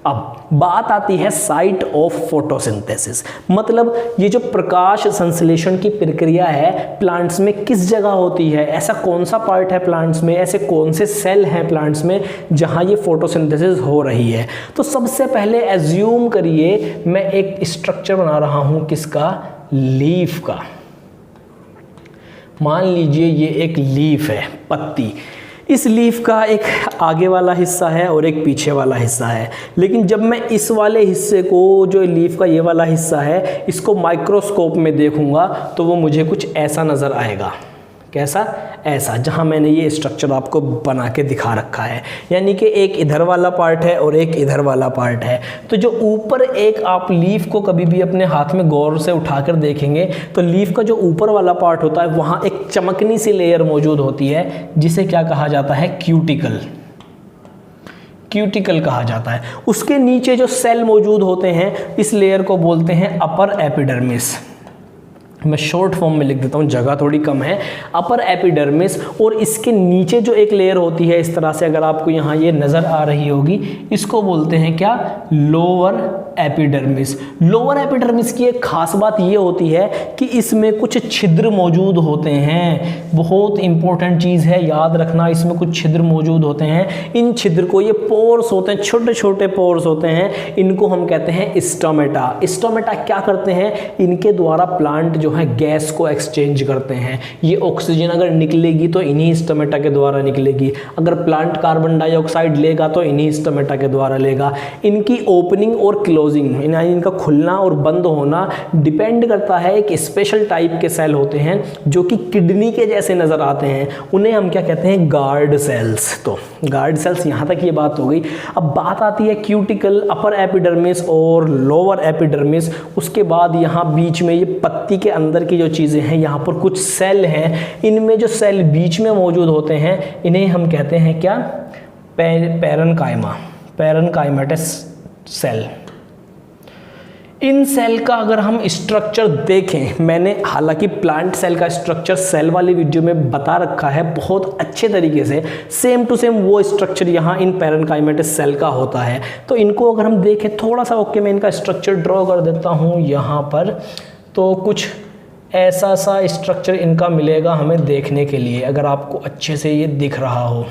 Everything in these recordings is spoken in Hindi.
अब बात आती है साइट ऑफ फोटोसिंथेसिस, मतलब ये जो प्रकाश संश्लेषण की प्रक्रिया है प्लांट्स में किस जगह होती है, ऐसा कौन सा पार्ट है प्लांट्स में, ऐसे कौन से सेल हैं प्लांट्स में जहां ये फोटोसिंथेसिस हो रही है। तो सबसे पहले एज्यूम करिए मैं एक स्ट्रक्चर बना रहा हूं किसका, लीफ का। मान लीजिए ये एक लीफ है, पत्ती। इस लीफ का एक आगे वाला हिस्सा है और एक पीछे वाला हिस्सा है, लेकिन जब मैं इस वाले हिस्से को, जो लीफ का ये वाला हिस्सा है, इसको माइक्रोस्कोप में देखूंगा तो वो मुझे कुछ ऐसा नज़र आएगा। कैसा, ऐसा, जहां मैंने ये स्ट्रक्चर आपको बना के दिखा रखा है, यानी कि एक इधर वाला पार्ट है और एक इधर वाला पार्ट है। तो जो ऊपर एक, आप लीफ को कभी भी अपने हाथ में गौर से उठाकर देखेंगे तो लीफ का जो ऊपर वाला पार्ट होता है वहां एक चमकनी सी लेयर मौजूद होती है जिसे क्या कहा जाता है, क्यूटिकल। क्यूटिकल कहा जाता है। उसके नीचे जो सेल मौजूद होते हैं इस लेयर को बोलते हैं अपर एपिडर्मिस। मैं शॉर्ट फॉर्म में लिख देता हूँ, जगह थोड़ी कम है। अपर एपिडर्मिस, और इसके नीचे जो एक लेयर होती है इस तरह से, अगर आपको यहाँ ये नज़र आ रही होगी, इसको बोलते हैं क्या, लोअर एपिडर्मिस। लोअर एपिडर्मिस की एक खास बात ये होती है कि इसमें कुछ छिद्र मौजूद होते हैं। बहुत इंपॉर्टेंट चीज़ है, याद रखना, इसमें कुछ छिद्र मौजूद होते हैं। इन छिद्र को, ये पोर्स होते हैं, छोटे छोटे पोर्स होते हैं, इनको हम कहते हैं स्टोमेटा। स्टोमेटा क्या करते हैं, इनके द्वारा प्लांट जो है गैस को एक्सचेंज करते हैं। ये ऑक्सीजन अगर निकलेगी तो इन्हीं स्टोमेटा के द्वारा निकलेगी, अगर प्लांट कार्बन डाइऑक्साइड लेगा तो इन्हीं स्टोमेटा के द्वारा लेगा। इनकी ओपनिंग और क्लोजिंग, इनका खुलना और बंद होना डिपेंड करता है, एक स्पेशल टाइप के सेल होते हैं जो कि किडनी के जैसे नजर आते हैं, उन्हें हम क्या कहते हैं, गार्ड सेल्स। तो गार्ड सेल्स, यहाँ तक ये बात हो गई। अब बात आती है क्यूटिकल, अपर एपिडर्मिस और लोअर एपिडर्मिस। उसके बाद यहाँ बीच में ये पत्ती के अंदर की जो चीज़ें हैं, यहाँ पर कुछ सेल हैं, इनमें जो सेल बीच में मौजूद होते हैं इन्हें हम कहते हैं क्या, पैरेन्काइमा, पैरेन्काइमेटस सेल। इन सेल का अगर हम स्ट्रक्चर देखें, मैंने हालांकि प्लांट सेल का स्ट्रक्चर सेल वाली वीडियो में बता रखा है बहुत अच्छे तरीके से, सेम टू सेम वो स्ट्रक्चर यहाँ इन पैरेन्काइमेटस सेल का होता है। तो इनको अगर हम देखें थोड़ा सा, ओके मैं इनका स्ट्रक्चर ड्रॉ कर देता हूँ यहाँ पर, तो कुछ ऐसा सा स्ट्रक्चर इनका मिलेगा हमें देखने के लिए, अगर आपको अच्छे से ये दिख रहा हो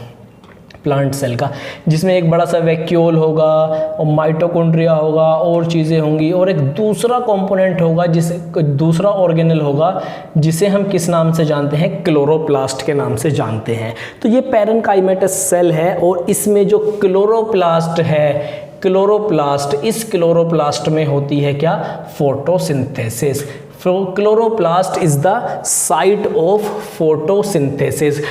प्लांट सेल का, जिसमें एक बड़ा सा वैक्यूल होगा और माइटोकॉन्ड्रिया होगा और चीज़ें होंगी, और एक दूसरा कंपोनेंट होगा, जिसे दूसरा ऑर्गेनल होगा जिसे हम किस नाम से जानते हैं, क्लोरोप्लास्ट के नाम से जानते हैं। तो ये पैरेन्काइमेटस सेल है और इसमें जो क्लोरोप्लास्ट है, क्लोरोप्लास्ट, इस क्लोरोप्लास्ट में होती है क्या, photosynthesis. Chloroplast is the site of photosynthesis.